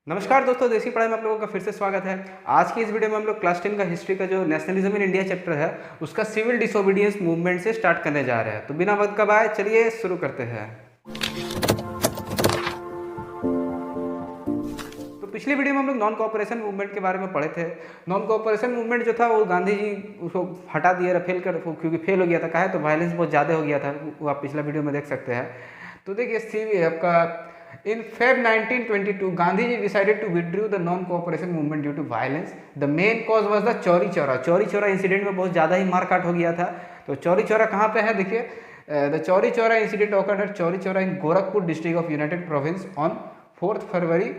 नमस्कार दोस्तों, देसी पढ़ाई में आप लोगों का फिर से स्वागत है। आज की इस वीडियो में हम लोग क्लास 10 का हिस्ट्री का जो नेशनलिज्म इन इंडिया चैप्टर है उसका सिविल डिसोबीडियंस मूवमेंट से स्टार्ट करने जा रहे हैं। तो बिना वक्त गवाए चलिए शुरू करते हैं। तो पिछली वीडियो में हम लोग नॉन कोऑपरेशन मूवमेंट के बारे में पढ़े थे। नॉन कोऑपरेशन मूवमेंट जो था वो गांधी जी उसको हटा दिए, क्योंकि फेल हो गया था। कहा तो वायलेंस बहुत ज़्यादा हो गया था, वो आप पिछला वीडियो में देख सकते हैं। तो देखिए आपका In Feb 1922, Gandhi ji decided to withdraw the non-cooperation movement due to violence. The main cause was the Chauri Chaura. Chauri Chaura incident में बहुत ज़्यादा ही मारकाट हो गया था। तो चौरी चौरा कहाँ पे है देखिए, the Chauri Chaura incident occurred at Chauri Chaura in Gorakhpur district of United province on 4 फरवरी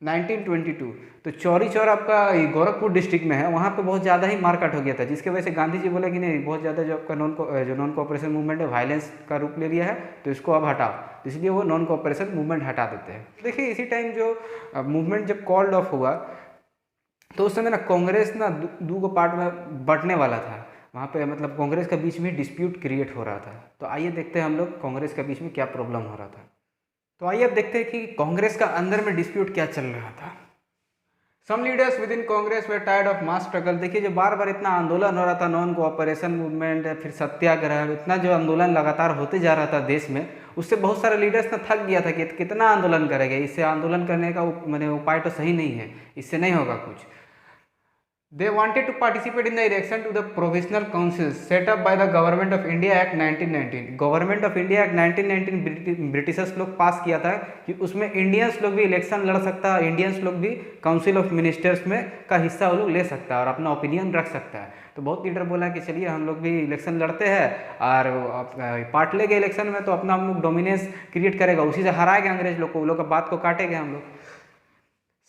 1922। तो चौरी चौरा आपका गोरखपुर डिस्ट्रिक्ट में है, वहाँ पे बहुत ज़्यादा ही मारकाट हो गया था, जिसकी वजह से गांधी जी बोले कि नहीं, बहुत ज़्यादा जो आपका नॉन कोऑपरेशन मूवमेंट है वायलेंस का रूप ले लिया है, तो इसको अब हटाओ। तो इसलिए वो नॉन कोऑपरेशन मूवमेंट हटा देते हैं। देखिए इसी टाइम जो मूवमेंट जब कॉल्ड ऑफ हुआ तो उस समय ना कांग्रेस ना दो पार्ट में बंटने वाला था। वहाँ पे मतलब कांग्रेस के बीच में डिस्प्यूट क्रिएट हो रहा था। तो आइए देखते हैं हम लोग कांग्रेस के बीच में क्या प्रॉब्लम हो रहा था। तो आइए अब देखते हैं कि कांग्रेस का अंदर में डिस्प्यूट क्या चल रहा था। Some leaders within Congress were tired of mass struggle. देखिए जो बार बार इतना आंदोलन हो रहा था, नॉन कोऑपरेशन मूवमेंट, फिर सत्याग्रह, इतना जो आंदोलन लगातार होते जा रहा था देश में, उससे बहुत सारे लीडर्स ना थक गया था कि कितना आंदोलन करेंगे, इससे आंदोलन करने का मैंने उपाय तो सही नहीं है, इससे नहीं होगा कुछ। They wanted to participate in the election to the Provisional Council set up by the Government of India Act 1919। Government of India Act 1919 Britishers लोग पास किया था कि उसमें इंडियंस लोग भी इलेक्शन लड़ सकता है, इंडियंस लोग भी काउंसिल ऑफ मिनिस्टर्स में का हिस्सा वो लोग ले सकता है और अपना ओपिनियन रख सकता है। तो बहुत लीडर बोला कि चलिए हम लोग भी इलेक्शन लड़ते हैं और पार्ट लेंगे इलेक्शन में, तो अपना हम लोग डोमिनेंस क्रिएट करेगा, उसी से हराएंगे अंग्रेज लोग को, वो लोग का बात को काटेंगे हम लोग।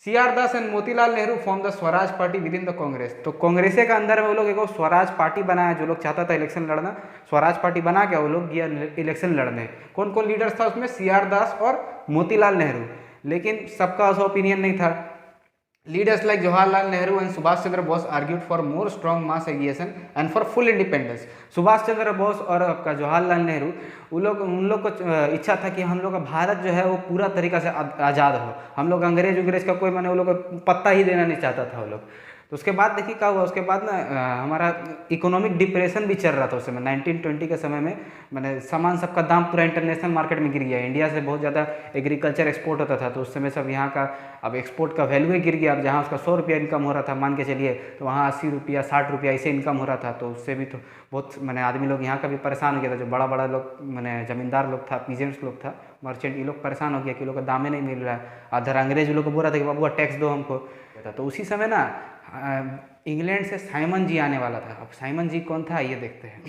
CR Das and Motilal Nehru form the Swaraj party with in the Congress. तो कांग्रेस के अंदर में वो लोग एक स्वराज पार्टी बनाया, जो लोग चाहता था इलेक्शन लड़ना, स्वराज पार्टी बना के वो लोग गया इलेक्शन लड़ने। कौन कौन लीडर्स था उसमें? CR दास और मोतीलाल नेहरू। लेकिन सबका ऐसा ओपिनियन नहीं था। Leaders like Jawaharlal Nehru and Subhash Chandra Bose argued for more strong mass aggregation and for full independence. Subhash Chandra Bose और आपका जवाहरलाल नेहरू उन लोग को इच्छा था कि हम लोग का भारत जो है वो पूरा तरीका से आज़ाद हो। हम लोग अंग्रेज का कोई माने वो लोग पत्ता ही देना नहीं चाहता था वो लोग। तो उसके बाद देखिए क्या हुआ, उसके बाद ना हमारा इकोनॉमिक डिप्रेशन भी चल रहा था उस समय 1920 के समय में। मैंने सामान सबका दाम पूरा इंटरनेशनल मार्केट में गिर गया। इंडिया से बहुत ज़्यादा एग्रीकल्चर एक्सपोर्ट होता था, तो उस समय सब यहाँ का अब एक्सपोर्ट का वैल्यू ही गिर गया। अब जहाँ उसका 100 रुपया इनकम हो रहा था मान के चलिए, तो वहाँ 80 रुपया 60 रुपया ऐसे इनकम हो रहा था। तो उससे भी तो बहुत मैंने आदमी लोग यहाँ का भी परेशान हो गया था। जो बड़ा बड़ा लोग मैंने जमींदार लोग था, पीजेंट्स लोग था, मर्चेंट, ये लोग परेशान हो गया कि लोग का दाम ही नहीं मिल रहा है। अधर अंग्रेज लोग को बोल रहा था कि बाबू टैक्स दो हमको। तो उसी समय ना इंग्लैंड से साइमन जी आने वाला था। अब साइमन जी कौन था ये देखते हैं।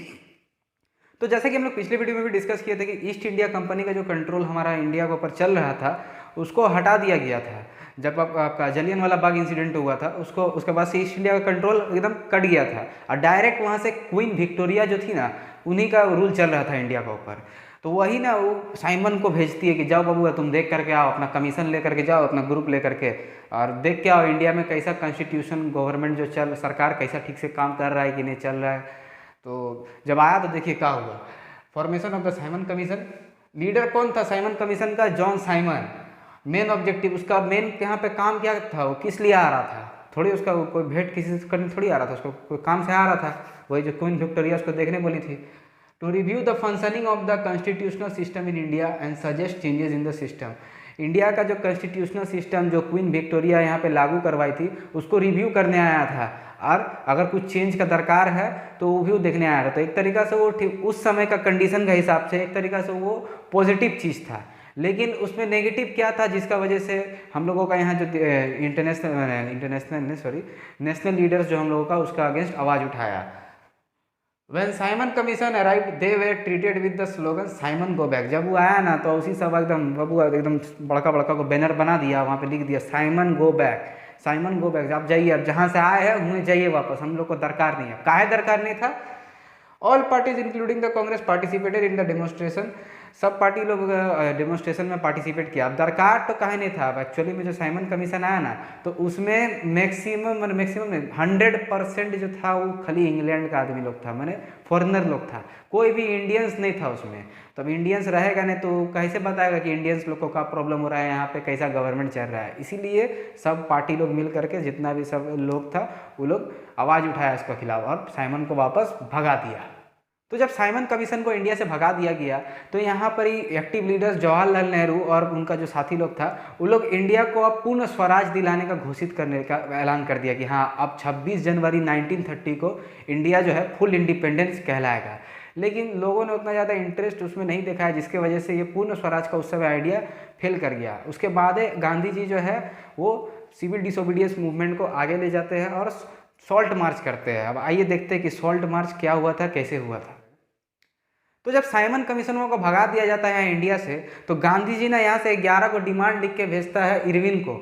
तो जैसे कि हम लोग पिछले वीडियो में भी डिस्कस किए थे कि ईस्ट इंडिया कंपनी का जो कंट्रोल हमारा इंडिया के ऊपर चल रहा था उसको हटा दिया गया था। जब आपका जलियनवाला बाग इंसिडेंट हुआ था उसके बाद से ईस्ट इंडिया का कंट्रोल एकदम कट गया था और डायरेक्ट वहाँ से क्वीन विक्टोरिया जो थी ना, उन्हीं का रूल चल रहा था इंडिया के ऊपर। तो वही ना वो साइमन को भेजती है कि जाओ बाबू तुम देख करके आओ, अपना कमीशन लेकर के जाओ, अपना ग्रुप लेकर के, और देख के आओ इंडिया में कैसा कॉन्स्टिट्यूशन गवर्नमेंट जो सरकार कैसा ठीक से काम कर रहा है कि नहीं चल रहा है। तो जब आया तो देखिए क्या हुआ, formation of the Simon commission. Leader कौन था साइमन कमीशन का? John Simon. मेन ऑब्जेक्टिव उसका मेन यहाँ पे काम क्या था, वो किस लिए आ रहा था? थोड़ी उसका कोई भेंट किसी से करने थोड़ी आ रहा था, उसको कोई काम से आ रहा था। वही जो क्वीन विक्टोरिया उसको देखने बोली थी। To review the functioning of the constitutional system in India and suggest changes in the system. India का जो कॉन्स्टिट्यूशनल सिस्टम जो क्वीन विक्टोरिया यहाँ पे लागू करवाई थी उसको रिव्यू करने आया था, और अगर कुछ चेंज का दरकार है तो वो भी देखने आया था। तो एक तरीका से वो ठीक उस समय का कंडीशन का हिसाब से एक तरीका से वो पॉजिटिव चीज़ था। लेकिन उसमें नेगेटिव क्या था जिसका वजह से हम लोगों का यहाँ जो नेशनल लीडर्स जो हम लोगों का उसका अगेंस्ट आवाज़ उठाया। When Simon Commission arrived, they were treated with the slogan "Simon go back"। जब वो आया ना तो उसी सब एकदम बड़का बड़का को बैनर बना दिया, वहाँ पे लिख दिया "Simon go back", Simon go back. आप जाइए, अब जहाँ से आए हैं उन्हें जाइए वापस, हम लोग को दरकार नहीं है। काहे दरकार नहीं था? All parties including the Congress participated in the demonstration. सब पार्टी लोग डेमोन्स्ट्रेशन में पार्टिसिपेट किया। अब दरकार तो कहीं नहीं था। अब एक्चुअली में जो साइमन कमीशन आया ना, तो उसमें मैक्सिमम 100% जो था वो खाली इंग्लैंड का आदमी लोग था, मैंने फॉरेनर लोग था, कोई भी इंडियंस नहीं था उसमें। तो अब इंडियंस रहेगा नहीं तो कैसे बताएगा कि इंडियंस लोग को क्या प्रॉब्लम हो रहा है, यहाँ पे कैसा गवर्नमेंट चल रहा है। इसीलिए सब पार्टी लोग मिल करके, जितना भी सब लोग था, वो लोग आवाज़ उठाया इसके खिलाफ और साइमन को वापस भगा दिया। तो जब साइमन कमीशन को इंडिया से भगा दिया गया, तो यहाँ पर ही एक्टिव लीडर्स जवाहरलाल नेहरू और उनका जो साथी लोग था, वो लोग इंडिया को अब पूर्ण स्वराज दिलाने का घोषित करने का ऐलान कर दिया कि हाँ, अब 26 जनवरी 1930 को इंडिया जो है फुल इंडिपेंडेंस कहलाएगा। लेकिन लोगों ने उतना ज़्यादा इंटरेस्ट उसमें नहीं दिखाया, जिसके वजह से ये पूर्ण स्वराज का उस समय आइडिया फेल कर गया। उसके बाद गांधी जी जो है वो सिविल डिसोबीडियंस मूवमेंट को आगे ले जाते हैं और सॉल्ट मार्च करते हैं। अब आइए देखते हैं कि सॉल्ट मार्च क्या हुआ था, कैसे हुआ था। तो जब साइमन कमीशनों को भगा दिया जाता है यहाँ इंडिया से, तो गांधी जी ना यहाँ से 11 को डिमांड लिख के भेजता है इरविन को।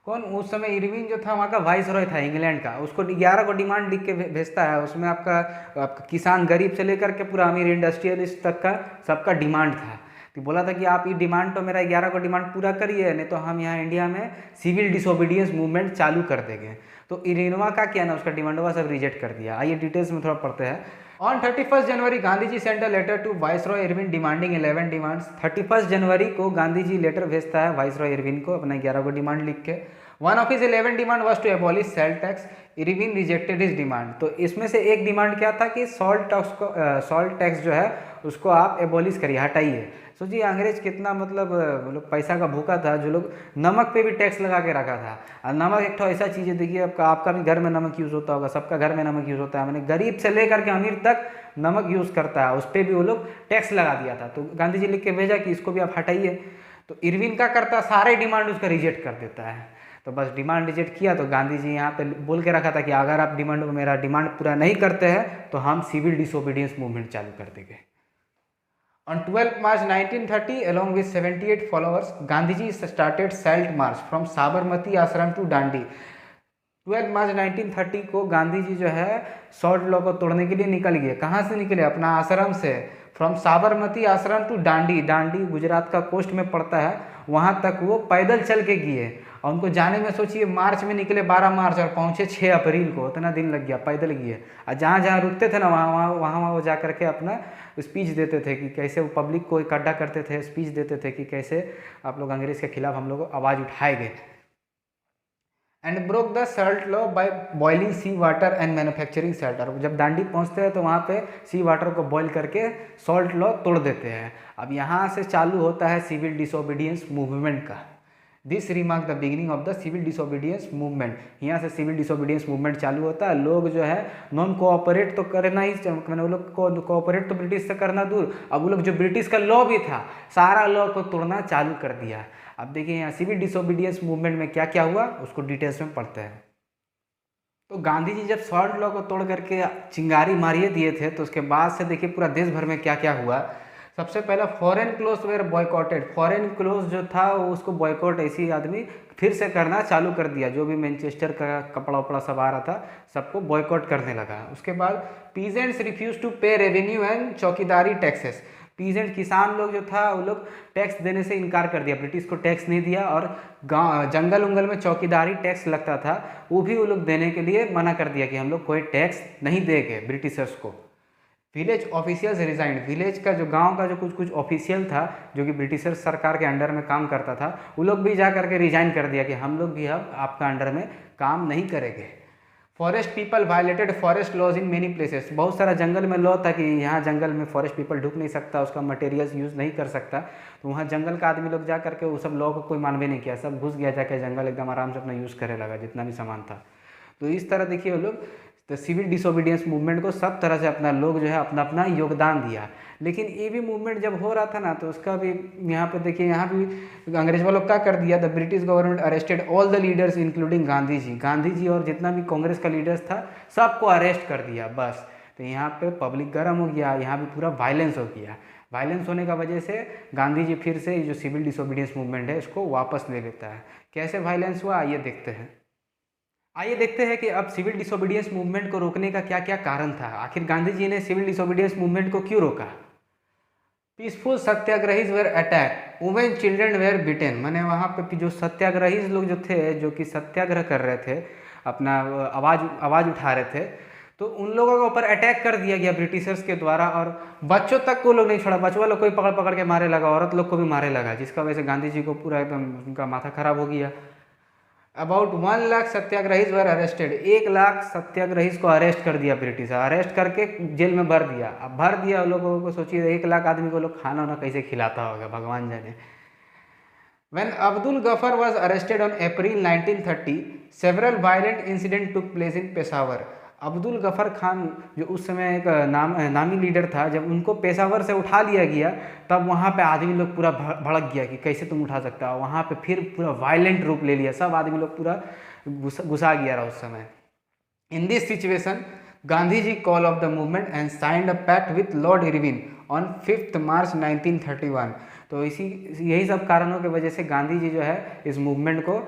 कौन उस समय इरविन जो था वहाँ का वाइस रॉय था इंग्लैंड का, उसको 11 को डिमांड लिख के भेजता है। उसमें आपका किसान गरीब से लेकर के पूरा अमीर इंडस्ट्रियलिस्ट तक का सबका डिमांड था। तो बोला था कि आप ये डिमांड तो मेरा 11 को डिमांड पूरा करिए, नहीं तो हम यहाँ इंडिया में सिविल डिसोबीडियंस मूवमेंट चालू कर देंगे। तो इरविनवा का क्या ना, उसका डिमांडवा सब रिजेक्ट कर दिया। आइए डिटेल्स में थोड़ा पढ़ते हैं। On 31 January Gandhi ji send a letter to viceroy Irwin demanding 11 demands. 31 जनवरी को गांधी जी लेटर भेजता है वाइसरॉय इरविन को अपना 11 को डिमांड लिख के। One of his 11 demand was to abolish sale tax. Irwin rejected his demand. तो इसमें से एक डिमांड क्या था कि सॉल्ट टैक्स जो है उसको आप एबॉलिश करिए, हटाइए। सोचिए अंग्रेज कितना मतलब पैसा का भूखा था, जो लोग नमक पे भी टैक्स लगा के रखा था। और नमक एक तो ऐसा चीज़ है, देखिए आपका भी घर में नमक यूज़ होता होगा, सबका घर में नमक यूज़ होता है, मैंने गरीब से लेकर के अमीर तक नमक यूज़ करता है, उस पर भी वो लोग टैक्स लगा दिया था। तो गांधी जी लिख के भेजा कि इसको भी आप हटाइए। तो इरविन क्या करता है, सारे डिमांड उसका रिजेक्ट कर देता है। तो बस डिमांड रिजेक्ट किया तो गांधी जी यहाँ पे बोल के रखा था कि अगर आप मेरा डिमांड पूरा नहीं करते हैं तो हम सिविल डिसोबीडियंस मूवमेंट चालू कर देंगे। On 12 March 1930, along with 78 followers, Gandhiji started Salt March from Sabarmati Ashram to Dandi। 12 मार्च 1930 को गांधी जी जो है सॉल्ट लॉ को तोड़ने के लिए निकल गए। कहाँ से निकले, अपना आश्रम से। फ्रॉम साबरमती आश्रम टू डांडी, डांडी गुजरात का कोस्ट में पड़ता है, वहाँ तक वो पैदल चल के गए। और उनको जाने में सोचिए मार्च में निकले 12 मार्च और पहुँचे 6 अप्रैल को, उतना दिन लग गया, पैदल गए। और जहाँ जहाँ रुकते थे ना वहाँ वो जा करके अपना स्पीच देते थे कि कैसे वो पब्लिक को इकट्ठा करते थे, स्पीच देते थे कि कैसे आप लोग अंग्रेज़ के खिलाफ हम लोग आवाज़ उठाएंगे। And broke the salt law by boiling sea water and manufacturing salt. और जब दांडी पहुंचते हैं तो वहाँ पे सी वाटर को बॉईल करके सॉल्ट लॉ तोड़ देते हैं। अब यहाँ से चालू होता है सिविल डिसोबीडियंस मूवमेंट का। This remark the beginning of the civil disobedience movement. यहाँ से सिविल डिसोबीडियंस मूवमेंट चालू होता है। लोग जो है नॉन कोऑपरेट तो करना ही, मैंने वो लोग को कोऑपरेट तो ब्रिटिश से करना दूर, अब वो लोग जो ब्रिटिश का लॉ भी था सारा लॉ को तोड़ना चालू कर दिया। अब देखिए यहाँ सिविल डिसोबीडियंस मूवमेंट में क्या क्या हुआ उसको डिटेल्स में पढ़ते हैं। तो गांधी जी जब सॉल्ट लॉ को तोड़ करके चिंगारी मारिए दिए थे, तो उसके बाद से देखिए पूरा देश भर में क्या क्या हुआ। सबसे पहला foreign clothes were boycotted. Foreign clothes जो था वो उसको बॉयकॉट ऐसी आदमी फिर से करना चालू कर दिया। जो भी मैनचेस्टर का कपड़ा उपड़ा सब आ रहा था सबको बॉयकॉट करने लगा। उसके बाद पीजेंट्स रिफ्यूज टू पे रेवेन्यू एंड चौकीदारी टैक्सेस। पीजेंट किसान लोग जो था वो लोग टैक्स देने से इनकार कर दिया, ब्रिटिश को टैक्स नहीं दिया। और गाँव जंगल उंगल में चौकीदारी टैक्स लगता था वो भी वो लोग देने के लिए मना कर दिया कि हम लोग कोई टैक्स नहीं देंगे ब्रिटिशर्स को। Village officials resigned. विलेज का जो गांव का जो कुछ ऑफिशियल था जो कि ब्रिटिशर सरकार के अंडर में काम करता था, वो लोग भी जा करके रिजाइन कर दिया कि हम लोग भी अब आपका अंडर में काम नहीं करेंगे। Forest people violated forest laws in many places. बहुत सारा जंगल में लॉ था कि यहाँ जंगल में फॉरेस्ट पीपल ढुक नहीं सकता, उसका मटेरियल्स यूज़ नहीं कर सकता। तो वहाँ जंगल का आदमी लोग जा करके वो सब लॉ को कोई मानवे नहीं किया, सब घुस गया जाके जंगल, एकदम आराम से अपना यूज़ करे लगा जितना भी सामान था। तो इस तरह देखिए वो लोग तो सिविल डिसोबीडियंस मूवमेंट को सब तरह से अपना लोग जो है अपना अपना योगदान दिया। लेकिन ये भी मूवमेंट जब हो रहा था ना तो उसका भी यहाँ पे देखिए, यहाँ भी अंग्रेज वालों क्या कर दिया, the British government arrested all the leaders including Gandhi ji. Gandhi ji और जितना भी कांग्रेस का लीडर्स था सबको अरेस्ट कर दिया बस। तो यहाँ पे पब्लिक गर्म हो गया, यहाँ भी पूरा वायलेंस हो गया। वायलेंस होने का वजह से गांधी जी फिर से जो सिविल डिसोबीडियंस मूवमेंट है इसको वापस ले लेता है। कैसे वायलेंस हुआ आइए देखते हैं कि अब सिविल डिसोबीडियंस मूवमेंट को रोकने का क्या क्या कारण था। आखिर गांधी जी ने सिविल डिसोबीडियंस मूवमेंट को क्यों रोका। Peaceful satyagrahis were attack, women children were beaten. मैंने वहाँ पे जो सत्याग्रही लोग जो थे, जो कि सत्याग्रह कर रहे थे, अपना आवाज़ उठा रहे थे, तो उन लोगों के ऊपर अटैक कर दिया गया ब्रिटिशर्स के द्वारा। और बच्चों तक को लोग नहीं छोड़ा, बच्चों लोग कोई पकड़ पकड़ के मारे लगा, औरत लोग को भी मारे लगा, जिसका वजह से गांधी जी को पूरा एकदम उनका माथा खराब हो गया। About 1 lakh satyagrahis were arrested, 1 lakh satyagrahis को अरेस्ट कर दिया ब्रिटिश, अरेस्ट करके जेल में भर दिया। अब भर दिया लोगों को, सोचिए 1 लाख आदमी को लोग खाना वाना कैसे खिलाता होगा, भगवान जाने। When Abdul Ghaffar was arrested on April 1930, several violent incidents took place in Peshawar. Abdul गफ़र Khan जो उस समय एक नामी लीडर था, जब उनको पेशावर से उठा लिया गया, तब वहाँ पे आदमी लोग पूरा भड़क गया कि कैसे तुम उठा सकते हो। वहाँ पे फिर पूरा वायलेंट रूप ले लिया, सब आदमी लोग पूरा गुस्सा गया रहा उस समय। In this situation Gandhi ji call off the movement and signed a pact with lord Irwin on 5 March 1931। तो यही सब कारणों की वजह से गांधी जी जो है इस मूवमेंट को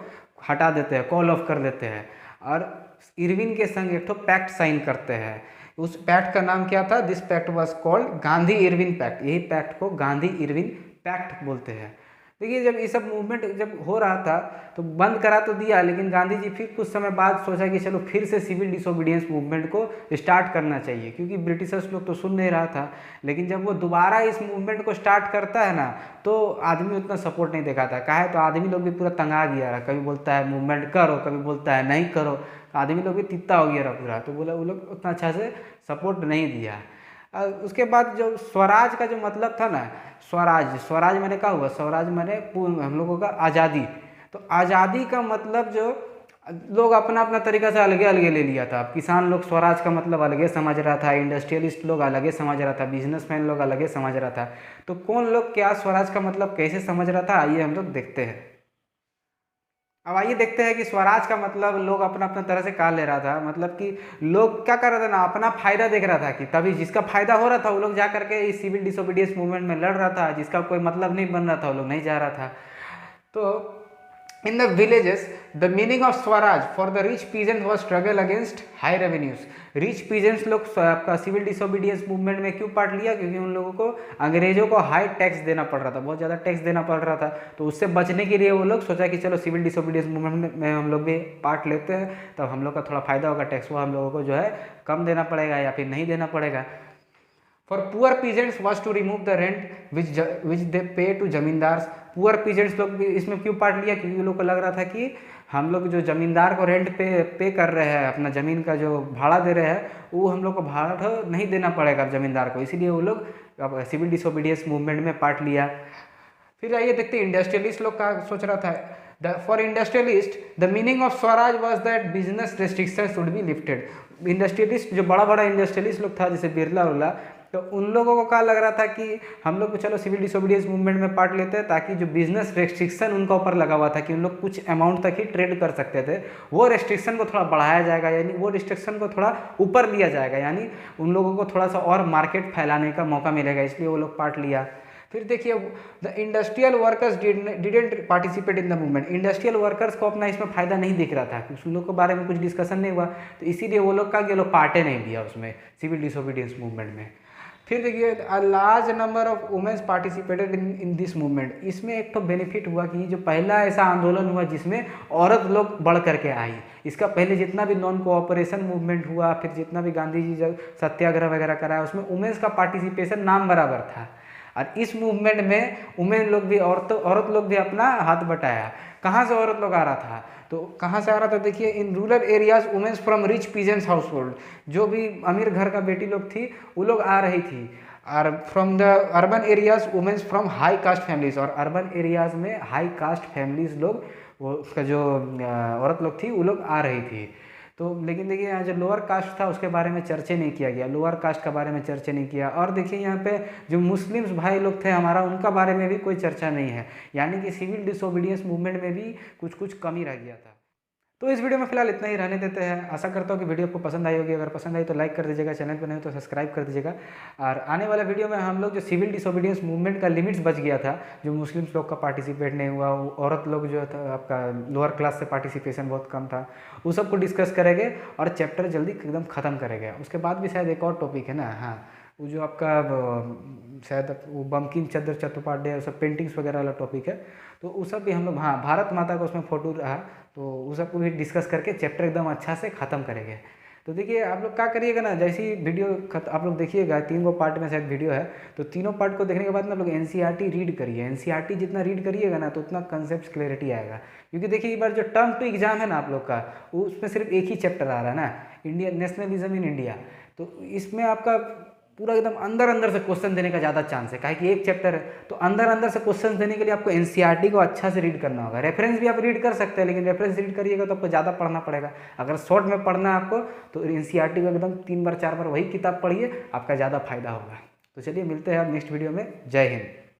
हटा देते हैं, कॉल ऑफ कर देते हैं, और इरविन के संग एक पैक्ट साइन करते हैं। उस पैक्ट का नाम क्या था? This pact was called Gandhi Irwin pact. यही पैक्ट को गांधी इरविन पैक्ट बोलते हैं। देखिए, जब ये सब मूवमेंट जब हो रहा था तो बंद करा तो दिया, लेकिन गांधी जी फिर कुछ समय बाद सोचा कि चलो फिर से सिविल डिसोबीडियंस मूवमेंट को स्टार्ट करना चाहिए, क्योंकि ब्रिटिशर्स लोग तो सुन नहीं रहा था। लेकिन जब वो दोबारा इस मूवमेंट को स्टार्ट करता है ना, तो आदमी उतना सपोर्ट नहीं दिखाता। काहे तो आदमी लोग भी पूरा तंगा गया रहा, कभी बोलता है मूवमेंट करो, कभी बोलता है नहीं करो, आदमी लोग भी तित्ता हो गया रहा पूरा। तो बोला वो लोग उतना अच्छा से सपोर्ट नहीं दिया। उसके बाद जो स्वराज का जो मतलब था ना, स्वराज मैंने कहा हुआ, स्वराज मैंने हम लोगों का आज़ादी। तो आज़ादी का मतलब जो लोग अपना अपना तरीका से अलगे अलगे ले लिया था। अब किसान लोग स्वराज का मतलब अलगे समझ रहा था, इंडस्ट्रियलिस्ट लोग अलगे समझ रहा था, बिजनेसमैन लोग अलगे समझ रहा था। तो कौन लोग क्या स्वराज का मतलब कैसे समझ रहा था, आइए हम लोग देखते हैं। अब आइए देखते हैं कि स्वराज का मतलब लोग अपना अपना तरह से कहा ले रहा था। मतलब कि लोग क्या कर रहा था ना, अपना फायदा देख रहा था कि तभी जिसका फायदा हो रहा था वो लोग जा करके इस सिविल डिसोबीडियंस मूवमेंट में लड़ रहा था, जिसका कोई मतलब नहीं बन रहा था वो लोग नहीं जा रहा था। तो in the villages, the meaning of Swaraj for the rich peasants was struggle against high revenues. Rich peasants लोग आपका सिविल डिसोबीडियंस मूवमेंट में क्यों पार्ट लिया? क्योंकि उन लोगों को अंग्रेजों को हाई टैक्स देना पड़ रहा था, बहुत ज़्यादा टैक्स देना पड़ रहा था। तो उससे बचने के लिए वो लोग सोचा कि चलो सिविल डिसोबीडियंस मूवमेंट में हम लोग भी पार्ट लेते हैं, तब हम लोग का थोड़ा फायदा होगा, टैक्स वो हम लोगों को जो है कम देना पड़ेगा या फिर नहीं देना पड़ेगा। For poor peasants was to remove the rent which they pay to zamindars. Poor peasants लोग भी इसमें क्यों पार्ट लिया? क्योंकि लोग को लग रहा था कि हम लोग जो जमींदार को रेंट पे कर रहे हैं, अपना ज़मीन का जो भाड़ा दे रहे हैं, वो हम लोग को भाड़ा नहीं देना पड़ेगा जमींदार को, इसीलिए वो लोग सिविल डिसोबीडियंस मूवमेंट में पार्ट लिया। फिर आइए देखते हैं इंडस्ट्रियलिस्ट लोग का सोच रहा था। For industrialist the meaning of Swaraj was that business restriction should be lifted. Industrialist जो बड़ा बड़ा इंडस्ट्रियलिस्ट लोग था, जैसे बिरला उरला, तो उन लोगों को क्या लग रहा था कि हम लोग चलो सिविल डिसोबीडियंस मूवमेंट में पार्ट लेते हैं, ताकि जो बिजनेस रेस्ट्रिक्शन उनका ऊपर लगा हुआ था कि उन लोग कुछ अमाउंट तक ही ट्रेड कर सकते थे, वो रेस्ट्रिक्शन को थोड़ा बढ़ाया जाएगा, यानी वो रिस्ट्रिक्शन को थोड़ा ऊपर लिया जाएगा, यानी उन लोगों को थोड़ा सा और मार्केट फैलाने का मौका मिलेगा, इसलिए वो लोग पार्ट लिया। फिर देखिए, the industrial workers didn't participate in the movement. Industrial workers को अपना इसमें फायदा नहीं दिख रहा था, क्योंकि उन लोग के बारे में कुछ डिस्कशन नहीं हुआ, तो इसीलिए वो लोग का कि लोग पार्टे नहीं लिया उसमें सिविल डिसोबीडियंस मूवमेंट में। फिर देखिए, a large number of womens participated in this movement. इसमें एक तो बेनिफिट हुआ कि जो पहला ऐसा आंदोलन हुआ जिसमें औरत लोग बढ़ करके आई। इसका पहले जितना भी नॉन कोऑपरेशन मूवमेंट हुआ, फिर जितना भी गांधी जी जब सत्याग्रह वगैरह कराया, उसमें वुमेन्स का पार्टिसिपेशन नाम बराबर था। और इस मूवमेंट में वुमेन लोग भी, औरत लोग भी अपना हाथ बटाया। कहाँ से औरत लोग आ रहा था? तो कहाँ से आ रहा था? देखिए, in rural areas womens from rich peasants household, जो भी अमीर घर का बेटी लोग थी वो लोग आ रही थी। और from the urban areas womens from high caste families, और अर्बन एरियाज में हाई कास्ट फैमिलीज लोग, वो उसका जो औरत लोग थी वो लोग आ रही थी। तो लेकिन देखिए, यहाँ जो लोअर कास्ट था उसके बारे में चर्चा नहीं किया गया, लोअर कास्ट के बारे में चर्चा नहीं किया। और देखिए, यहाँ पे जो मुस्लिम्स भाई लोग थे हमारा, उनका बारे में भी कोई चर्चा नहीं है, यानी कि सिविल डिसोबीडियंस मूवमेंट में भी कुछ कुछ कमी रह गया था। तो इस वीडियो में फिलहाल इतना ही रहने देते हैं। आशा करता हूँ कि वीडियो आपको पसंद आई होगी। अगर पसंद आई तो लाइक कर दीजिएगा, चैनल पर नहीं तो सब्सक्राइब कर दीजिएगा। और आने वाले वीडियो में हम लोग जो सिविल डिसोबीडियंस मूवमेंट का लिमिट्स बच गया था, जो मुस्लिम्स लोग का पार्टिसिपेट नहीं हुआ, औरत लोग जो था आपका लोअर क्लास से पार्टिसिपेशन बहुत कम था, वो सब को डिस्कस करेंगे और चैप्टर जल्दी एकदम ख़त्म करेंगे। उसके बाद भी शायद एक और टॉपिक है ना, हाँ, वो जो आपका शायद वो बंकिम चंद्र चट्टोपाध्याय सब पेंटिंग्स वगैरह वाला टॉपिक है, तो वो सब भी हम लोग, हाँ भारत माता का उसमें फोटो रहा, तो वो सब को भी डिस्कस करके चैप्टर एकदम अच्छा से ख़त्म करेंगे। तो देखिए आप लोग क्या करिएगा ना, जैसे ही वीडियो आप लोग देखिएगा, 3 पार्ट में शायद वीडियो है, तो तीनों पार्ट को देखने के बाद ना आप लोग एनसीईआरटी रीड करिए। एनसीईआरटी जितना रीड करिएगा ना तो उतना कंसेप्ट क्लैरिटी आएगा, क्योंकि देखिए एक बार जो टर्म टू एग्जाम है ना आप लोग का, वो उसमें सिर्फ एक ही चैप्टर आ रहा है ना, इंडिया नेशनलिज्म इन इंडिया। तो इसमें आपका पूरा एकदम अंदर अंदर से क्वेश्चन देने का ज़्यादा चांस है, काहे कि एक चैप्टर है, तो अंदर अंदर से क्वेश्चन देने के लिए आपको एनसीईआरटी को अच्छा से रीड करना होगा। रेफरेंस भी आप रीड कर सकते हैं, लेकिन रेफरेंस रीड करिएगा तो आपको ज़्यादा पढ़ना पड़ेगा। अगर शॉर्ट में पढ़ना है आपको तो एनसीईआरटी को एकदम 3 बार 4 बार वही किताब पढ़िए, आपका ज़्यादा फायदा होगा। तो चलिए मिलते हैं अब नेक्स्ट वीडियो में। जय हिंद।